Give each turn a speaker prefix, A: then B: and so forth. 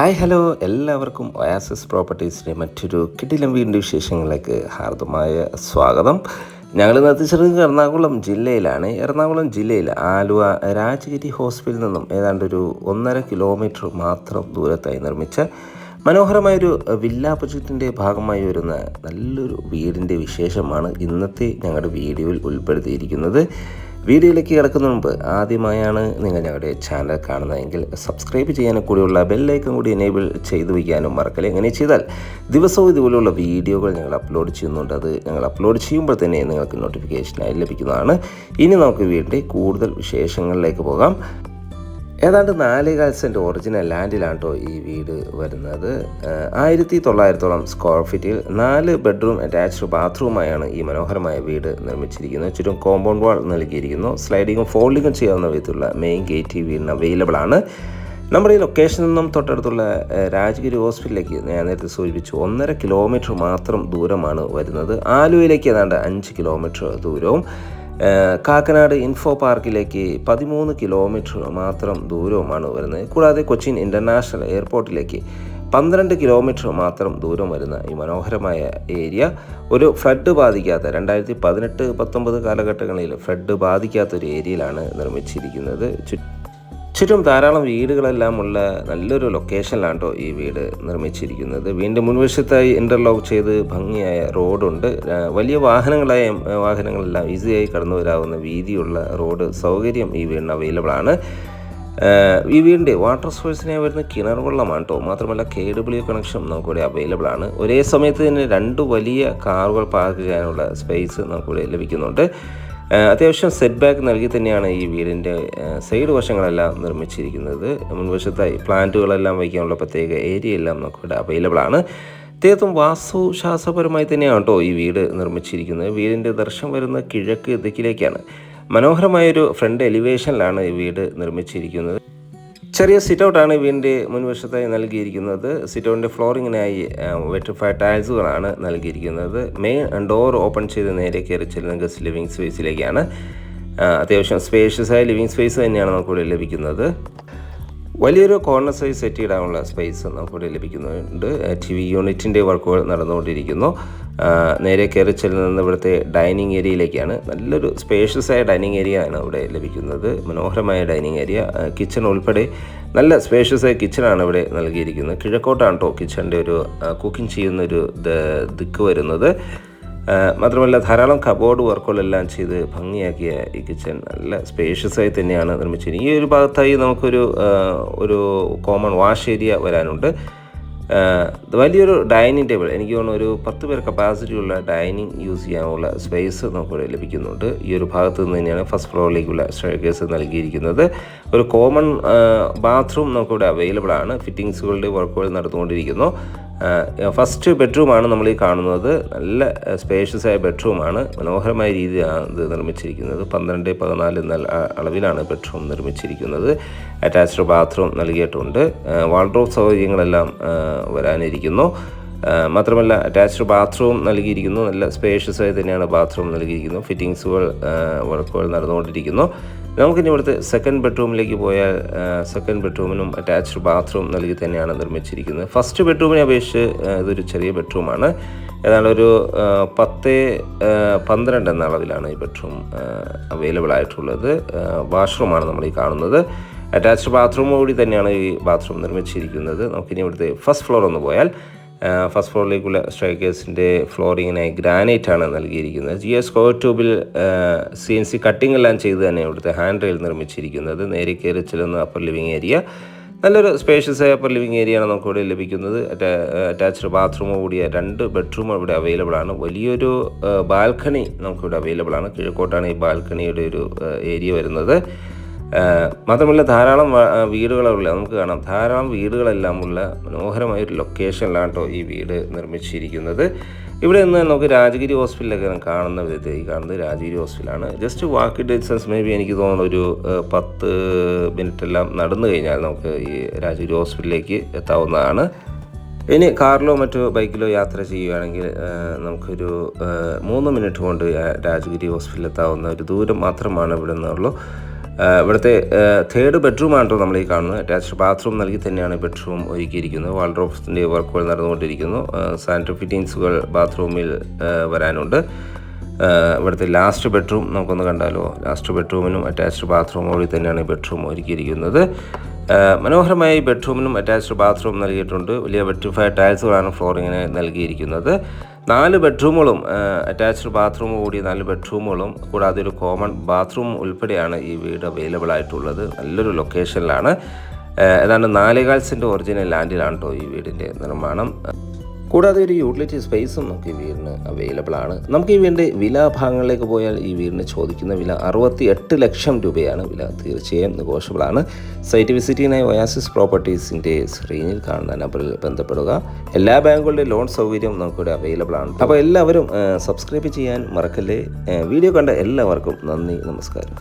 A: Hi hello എല്ലാവർക്കും oasis പ്രോപ്പർട്ടീസിൻ്റെ മറ്റൊരു കിടിലം വീടിൻ്റെ വിശേഷങ്ങളിലേക്ക് ഹാർദമായ സ്വാഗതം. ഞങ്ങൾ എത്തിച്ചേർന്നത് എറണാകുളം ജില്ലയിലാണ്. എറണാകുളം ജില്ലയിൽ ആലുവ രാജഗിരി ഹോസ്പിറ്റലിൽ നിന്നും ഏതാണ്ട് ഒരു 1.5 കിലോമീറ്റർ മാത്രം ദൂരത്തായി നിർമ്മിച്ച മനോഹരമായൊരു വില്ല പ്രൊജക്റ്റിൻ്റെ ഭാഗമായി വരുന്ന നല്ലൊരു വീടിൻ്റെ വിശേഷമാണ് ഇന്നത്തെ ഞങ്ങളുടെ വീഡിയോയിൽ ഉൾപ്പെടുത്തിയിരിക്കുന്നത്. വീഡിയോയിലേക്ക് കിടക്കുന്നതിന് മുമ്പ് ആദ്യമായാണ് നിങ്ങൾ ഞങ്ങളുടെ ചാനൽ കാണുന്നതെങ്കിൽ സബ്സ്ക്രൈബ് ചെയ്യാനും കൂടിയുള്ള ബെല്ലൈക്കൺ കൂടി എനേബിൾ ചെയ്തു വയ്ക്കാനും മറക്കല്ലേ. എങ്ങനെ ചെയ്താൽ ദിവസവും ഇതുപോലുള്ള വീഡിയോകൾ ഞങ്ങൾ അപ്ലോഡ് ചെയ്യുന്നുണ്ട്. അത് ഞങ്ങൾ അപ്ലോഡ് ചെയ്യുമ്പോൾ തന്നെ നിങ്ങൾക്ക് നോട്ടിഫിക്കേഷനായി ലഭിക്കുന്നതാണ്. ഇനി നമുക്ക് വീടിൻ്റെ കൂടുതൽ വിശേഷങ്ങളിലേക്ക് പോകാം. ഏതാണ്ട് 4.25 സെൻറ്റ് ഒറിജിനൽ ലാൻഡിലാണ് കേട്ടോ ഈ വീട് വരുന്നത്. 1900 സ്ക്വയർ ഫീറ്റിൽ 4 ബെഡ്റൂം അറ്റാച്ച്ഡ് ബാത്റൂമായാണ് ഈ മനോഹരമായ വീട് നിർമ്മിച്ചിരിക്കുന്നത്. ചുറ്റും കോമ്പൗണ്ട് വാൾ നൽകിയിരിക്കുന്നു. സ്ലൈഡിങ്ങും ഫോൾഡിങ്ങും ചെയ്യാവുന്ന വിധത്തിലുള്ള മെയിൻ ഗേറ്റ് ഈ വീടിന് അവൈലബിൾ ആണ്. നമ്മുടെ ഈ ലൊക്കേഷനിൽ നിന്നും തൊട്ടടുത്തുള്ള രാജഗിരി ഹോസ്പിറ്റലിലേക്ക് ഞാൻ നേരത്തെ സൂചിപ്പിച്ചു 1.5 കിലോമീറ്റർ മാത്രം ദൂരമാണ് വരുന്നത്. ആലുവയിലേക്ക് ഏതാണ്ട് 5 കിലോമീറ്റർ ദൂരവും കാക്കനാട് ഇൻഫോ പാർക്കിലേക്ക് 13 കിലോമീറ്റർ മാത്രം ദൂരവുമാണ് വരുന്നത്. കൂടാതെ കൊച്ചിൻ ഇൻ്റർനാഷണൽ എയർപോർട്ടിലേക്ക് 12 കിലോമീറ്റർ മാത്രം ദൂരം വരുന്ന ഈ മനോഹരമായ ഏരിയ ഒരു ഫ്ലഡ് ബാധിക്കാത്ത 2018-19 കാലഘട്ടങ്ങളിൽ ഫ്ലഡ് ബാധിക്കാത്തൊരു ഏരിയയിലാണ് നിർമ്മിച്ചിരിക്കുന്നത്. ചുറ്റും ധാരാളം വീടുകളെല്ലാം ഉള്ള നല്ലൊരു ലൊക്കേഷനിലാണ് കേട്ടോ ഈ വീട് നിർമ്മിച്ചിരിക്കുന്നത്. വീടിൻ്റെ മുൻവശത്തായി ഇൻ്റർലോക്ക് ചെയ്ത് ഭംഗിയായ റോഡുണ്ട്. വലിയ വാഹനങ്ങളെല്ലാം ഈസിയായി കടന്നു വരാവുന്ന വീതിയുള്ള റോഡ് സൗകര്യം ഈ വീടിന് അവൈലബിൾ ആണ്. ഈ വീടിൻ്റെ വാട്ടർ സോഴ്സിനായി വരുന്ന കിണർ വെള്ളമാണ് കേട്ടോ. മാത്രമല്ല KW കണക്ഷൻ നമുക്കിവിടെ അവൈലബിൾ ആണ്. ഒരേ സമയത്ത് തന്നെ 2 വലിയ കാറുകൾ പാർക്ക് ചെയ്യാനുള്ള സ്പേസ് നമുക്കിവിടെ ലഭിക്കുന്നുണ്ട്. അത്യാവശ്യം സെറ്റ് ബാക്ക് നൽകി തന്നെയാണ് ഈ വീടിൻ്റെ സൈഡ് വശങ്ങളെല്ലാം നിർമ്മിച്ചിരിക്കുന്നത്. മുൻവശത്തായി പ്ലാന്റുകളെല്ലാം വയ്ക്കാനുള്ള പ്രത്യേക ഏരിയ എല്ലാം നമുക്കിവിടെ അവൈലബിൾ ആണ്. തീർത്തും വാസ്തുശാസ്ത്രപരമായി തന്നെയാണ് കേട്ടോ ഈ വീട് നിർമ്മിച്ചിരിക്കുന്നത്. വീടിൻ്റെ ദർശനം വരുന്ന കിഴക്ക് ദിക്കിലേക്കാണ്. മനോഹരമായൊരു ഫ്രണ്ട് എലിവേഷനിലാണ് ഈ വീട് നിർമ്മിച്ചിരിക്കുന്നത്. ചെറിയ സിറ്റൗട്ടാണ് വീടിൻ്റെ മുൻവശത്തായി നൽകിയിരിക്കുന്നത്. സിറ്റൗട്ടിൻ്റെ ഫ്ലോറിങ്ങിനായി വെട്രിഫൈഡ് ടൈൽസുകളാണ് നൽകിയിരിക്കുന്നത്. മെയിൻ ഡോർ ഓപ്പൺ ചെയ്ത് നേരെ കയറി ചെല്ലുന്ന ഗസ്റ്റ് ലിവിങ് സ്പേസിലേക്കാണ്. അത്യാവശ്യം സ്പേഷ്യസായ ലിവിങ് സ്പേസ് തന്നെയാണ് നമുക്കിവിടെ ലഭിക്കുന്നത്. വലിയൊരു കോർണർ സൈസ് സെറ്റ് ഇടാനുള്ള സ്പേസ് നമുക്കിവിടെ ലഭിക്കുന്നുണ്ട്. TV യൂണിറ്റിൻ്റെ വർക്കുകൾ നടന്നുകൊണ്ടിരിക്കുന്നു. നേരെ കയറി ചെല്ലുന്നത് ഇവിടുത്തെ ഡൈനിങ് ഏരിയയിലേക്കാണ്. നല്ലൊരു സ്പേഷ്യസായ ഡൈനിങ് ഏരിയ ആണ് ഇവിടെ ലഭിക്കുന്നത്. മനോഹരമായ ഡൈനിങ് ഏരിയ, കിച്ചൺ ഉൾപ്പെടെ നല്ല സ്പേഷ്യസായ കിച്ചണാണ് ഇവിടെ നൽകിയിരിക്കുന്നത്. കിഴക്കോട്ടാണ് കേട്ടോ കിച്ചണിൻ്റെ ഒരു കുക്കിംഗ് ചെയ്യുന്നൊരു ദിക്ക് വരുന്നത്. മാത്രമല്ല ധാരാളം കബോർഡ് വർക്കുകളെല്ലാം ചെയ്ത് ഭംഗിയാക്കിയ ഈ കിച്ചൺ നല്ല സ്പേഷ്യസായി തന്നെയാണ് നിർമ്മിച്ചിരിക്കുന്നത്. ഈ ഒരു ഭാഗത്തായി നമുക്കൊരു കോമൺ വാഷ് ഏരിയ വരാനുണ്ട്. വലിയൊരു ഡൈനിങ് ടേബിൾ, എനിക്ക് തോന്നുന്നു ഒരു 10 പേർ കപ്പാസിറ്റിയുള്ള ഡൈനിങ് യൂസ് ചെയ്യാനുള്ള സ്പേസ് നമുക്കിവിടെ ലഭിക്കുന്നുണ്ട്. ഈ ഒരു ഭാഗത്ത് നിന്ന് തന്നെയാണ് ഫസ്റ്റ് ഫ്ലോറിലേക്കുള്ള സ്റ്റെയർകേസ് നൽകിയിരിക്കുന്നത്. ഒരു കോമൺ ബാത്റൂം നമുക്കിവിടെ അവൈലബിൾ ആണ്. ഫിറ്റിങ്സുകളുടെ വർക്കുകൾ നടന്നുകൊണ്ടിരിക്കുന്നു. ഫസ്റ്റ് ബെഡ്റൂമാണ് നമ്മൾ ഈ കാണുന്നത്. നല്ല സ്പേഷ്യസായ ബെഡ്റൂമാണ്. മനോഹരമായ രീതിയിലാണ് ഇത് നിർമ്മിച്ചിരിക്കുന്നത്. 12x14 എന്ന അളവിലാണ് ബെഡ്റൂം നിർമ്മിച്ചിരിക്കുന്നത്. അറ്റാച്ച്ഡ് ബാത്റൂം നൽകിയിട്ടുണ്ട്. വാൾഡ്രോബ് സൗകര്യങ്ങളെല്ലാം വരാനിരിക്കുന്നു. മാത്രമല്ല അറ്റാച്ച്ഡ് ബാത്റൂം നൽകിയിരിക്കുന്നു. നല്ല സ്പേഷ്യസായി തന്നെയാണ് ബാത്റൂം നൽകിയിരിക്കുന്നത്. ഫിറ്റിങ്സുകൾ വർക്കുകൾ നടന്നുകൊണ്ടിരിക്കുന്നു. നമുക്കിനി ഇവിടുത്തെ സെക്കൻഡ് ബെഡ്റൂമിലേക്ക് പോയാൽ സെക്കൻഡ് ബെഡ്റൂമിനും അറ്റാച്ച്ഡ് ബാത്റൂം നൽകി തന്നെയാണ് നിർമ്മിച്ചിരിക്കുന്നത്. ഫസ്റ്റ് ബെഡ്റൂമിനെ അപേക്ഷിച്ച് ഇതൊരു ചെറിയ ബെഡ്റൂമാണ്. ഏതാണ്ട് ഒരു 10-12 എന്ന അളവിലാണ് ഈ ബെഡ്റൂം അവൈലബിൾ ആയിട്ടുള്ളത്. വാഷ്റൂമാണ് നമ്മൾ ഈ കാണുന്നത്. അറ്റാച്ച്ഡ് ബാത്റൂം കൂടി തന്നെയാണ് ഈ ബാത്റൂം നിർമ്മിച്ചിരിക്കുന്നത്. നമുക്കിനി ഇവിടുത്തെ ഫസ്റ്റ് ഫ്ലോർ ഒന്ന് പോയാൽ ഫസ്റ്റ് ഫ്ലോറിലേക്കുള്ള സ്റ്റെയർകേസിൻ്റെ ഫ്ലോറിങ്ങിനായി ഗ്രാനൈറ്റ് ആണ് നൽകിയിരിക്കുന്നത്. GS സ്ക്വയർ ട്യൂബിൽ CNC കട്ടിംഗ് എല്ലാം ചെയ്ത് തന്നെ ഇവിടുത്തെ ഹാൻഡ് റെയിൽ നിർമ്മിച്ചിരിക്കുന്നത്. നേരെ കയറി ചെല്ലുന്ന അപ്പർ ലിവിങ് ഏരിയ നല്ലൊരു സ്പേഷ്യസായ അപ്പർ ലിവിങ് ഏരിയയാണ് നമുക്കിവിടെ ലഭിക്കുന്നത്. അറ്റാച്ച്ഡ് ബാത്റൂം കൂടിയ 2 ബെഡ്റൂം ഇവിടെ അവൈലബിൾ ആണ്. വലിയൊരു ബാൽക്കണി നമുക്കിവിടെ അവൈലബിൾ ആണ്. കിഴക്കോട്ടാണ് ഈ ബാൽക്കണിയുടെ ഒരു ഏരിയ വരുന്നത്. മാത്രമല്ല ധാരാളം വീടുകളുള്ള നമുക്ക് കാണാം. ധാരാളം വീടുകളെല്ലാം ഉള്ള മനോഹരമായൊരു ലൊക്കേഷനിലാണ് കേട്ടോ ഈ വീട് നിർമ്മിച്ചിരിക്കുന്നത്. ഇവിടെ നിന്ന് നമുക്ക് രാജഗിരി ഹോസ്പിറ്റലൊക്കെ കാണുന്ന വിധത്തിൽ ഈ കാണുന്നത് രാജഗിരി ഹോസ്പിറ്റലാണ്. ജസ്റ്റ് വാക്ക് ഡിസ്റ്റൻസ് എനിക്ക് തോന്നുന്നു ഒരു 10 മിനിറ്റെല്ലാം നടന്നു കഴിഞ്ഞാൽ നമുക്ക് ഈ രാജഗിരി ഹോസ്പിറ്റലിലേക്ക് എത്താവുന്നതാണ്. ഇനി കാറിലോ മറ്റോ ബൈക്കിലോ യാത്ര ചെയ്യുകയാണെങ്കിൽ നമുക്കൊരു 3 മിനിറ്റ് കൊണ്ട് രാജഗിരി ഹോസ്പിറ്റലിൽ എത്താവുന്ന ഒരു ദൂരം മാത്രമാണ് ഇവിടെ നിന്നുള്ളൂ. ഇവിടുത്തെ തേർഡ് ബെഡ്റൂമാണ് കേട്ടോ നമ്മൾ ഈ കാണുന്നത്. അറ്റാച്ച്ഡ് ബാത്റൂം നൽകി തന്നെയാണ് ബെഡ്റൂം ഒരുക്കിയിരിക്കുന്നത്. വാൾഡ്രോബ്സിൻ്റെ വർക്കുകൾ നടന്നുകൊണ്ടിരിക്കുന്നു. സാനിറ്ററി ഫിറ്റിങ്സുകൾ ബാത്റൂമിൽ വരാനുണ്ട്. ഇവിടുത്തെ ലാസ്റ്റ് ബെഡ്റൂം നമുക്കൊന്ന് കണ്ടാലോ. ലാസ്റ്റ് ബെഡ്റൂമിനും അറ്റാച്ച്ഡ് ബാത്റൂമോടി തന്നെയാണ് ഈ ബെഡ്റൂം ഒരുക്കിയിരിക്കുന്നത്. മനോഹരമായി ബെഡ്റൂമിനും അറ്റാച്ച്ഡ് ബാത്റൂം നൽകിയിട്ടുണ്ട്. വലിയ വെട്രിഫൈഡ് ടൈൽസുകളാണ് ഫ്ലോറിങ്ങിന് നൽകിയിരിക്കുന്നത്. 4 ബെഡ്റൂമുകളും അറ്റാച്ച്ഡ് ബാത്റൂം കൂടി 4 ബെഡ്റൂമുകളും കൂടാതെ ഒരു കോമൺ ബാത്റൂം ഉൾപ്പെടെയാണ് ഈ വീട് അവൈലബിൾ ആയിട്ടുള്ളത്. നല്ലൊരു ലൊക്കേഷനിലാണ്. ഏതാണ്ട് 4.25 സെൻറ്റ് ഒറിജിനൽ ലാൻഡിലാണ് കേട്ടോ ഈ വീടിൻ്റെ നിർമ്മാണം. കൂടാതെ ഒരു യൂട്ടിലിറ്റി സ്പേസും നമുക്ക് ഈ വീടിന് അവൈലബിൾ ആണ്. നമുക്ക് ഈ വീടിൻ്റെ വിലാഭാഗങ്ങളിലേക്ക് പോയാൽ ഈ വീടിന് ചോദിക്കുന്ന വില 68 ലക്ഷം രൂപയാണ്. വില തീർച്ചയായും നെഗോഷ്യബിൾ ആണ്. സൈറ്റ് വിസിറ്റിനായി ഒയാസിസ് പ്രോപ്പർട്ടീസിൻ്റെ സ്ക്രീനിൽ കാണുന്ന നമ്പറിൽ ബന്ധപ്പെടുക. എല്ലാ ബാങ്കുകളുടെ ലോൺ സൗകര്യം നമുക്കിവിടെ അവൈലബിൾ ആണ്. അപ്പോൾ എല്ലാവരും സബ്സ്ക്രൈബ് ചെയ്യാൻ മറക്കല്ലേ. വീഡിയോ കണ്ട എല്ലാവർക്കും നന്ദി, നമസ്കാരം.